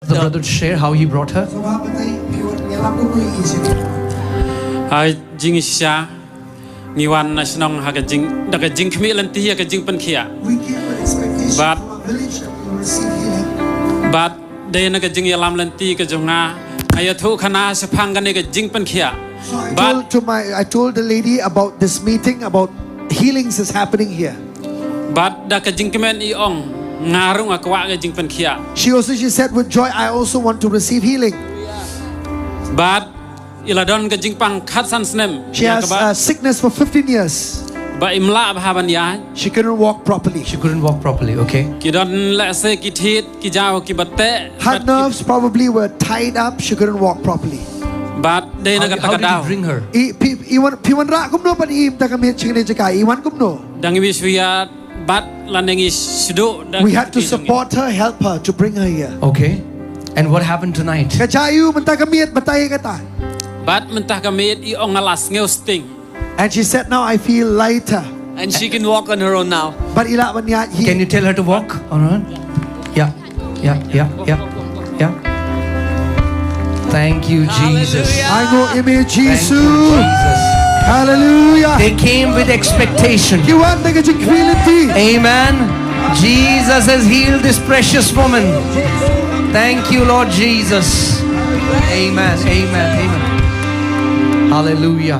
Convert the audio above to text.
The brother to share how he brought her. Jing Sha, Niwan National Hakajing, the Jing Kmilanti, a Jing Pankia. But they naga jing yalam lanti ka jonga ayathu khana sapanga nega jing pankhia. I told the lady about this meeting, about healings is happening here. But da ka jing kemen I ong ngarung akwa ka jing pankhia. She said with joy, I also want to receive healing. But iladon ka jing pang khatsan snem. She has sickness for 15 years. Ba imla bhaban ya. She couldn't walk properly. She couldn't walk properly. Okay. Ki don la se ki thit ki jaw ki batte. Her nerves probably were tied up. She couldn't walk properly. But they naga How did you bring her? Iwan ra kumno pan im takamit chingene jaka iwan kumno. Dangi biswiya but lanengi sudo. We had to support her, help her to bring her here. Okay. And what happened tonight? Kachayu mentakamit batay kata. But mentah kamit I ong alas ngeu sting. And she said, now I feel lighter. And she can walk on her own now. But can you tell her to walk on her own? Yeah. Thank you, Jesus. I know image Jesus. Hallelujah. Hallelujah. They came with expectation. Amen. Jesus has healed this precious woman. Thank you, Lord Jesus. Amen. Hallelujah.